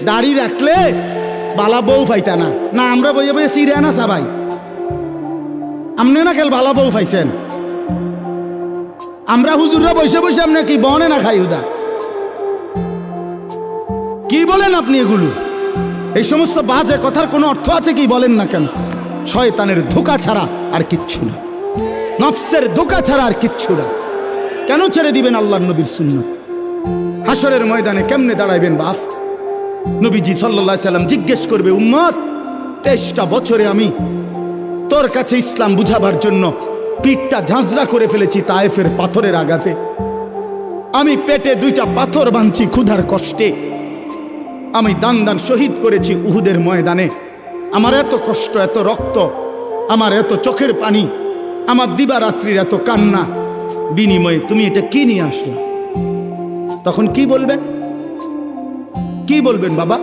দাড়ি রাখলে বালা বউ পাইতা না। না আমরা বইয়ে বইয়ে সিরে না সবাই, আপনি না খেল বালা বউ পাইছেন। আমরা হুজুররা বসে বসে আপনি কি বনে না খাই উদা? কি বলেন আপনি এগুলো? এই সমস্ত বাজে কথার কোনো অর্থ আছে কি বলেন না কেন? শয়তানের ধোঁকা ছাড়া আর কিচ্ছু না, নফসের ধোঁকা ছাড়া আর কিচ্ছু না। কেন ছেড়ে দিবেন আল্লাহর নবীর সুন্নত? হাসরের ময়দানে কেমনে দাঁড়াইবেন বাপ? নবীজি সাল্লাল্লাহু আলাইহি সাল্লাম জিজ্ঞেস করবে, উম্মত 23টা বছরে আমি তোর কাছে ইসলাম বুঝাবার জন্য পিঠটা ঝাঁঝরা করে ফেলেছি তায়েফের পাথরের আঘাতে, আমি পেটে 2টা পাথর বাঁধছি ক্ষুধার কষ্টে, আমি দান দান শহীদ করেছি উহুদের ময়দানে, আমার এত কষ্ট, এত রক্ত, আমার এত চোখের পানি, আমার দিবারাত্রির এত কান্না, বিনিময়ে তুমি এটা কি নিয়ে আসলে? তখন কি বলবেন? কি বলবেন বাবা?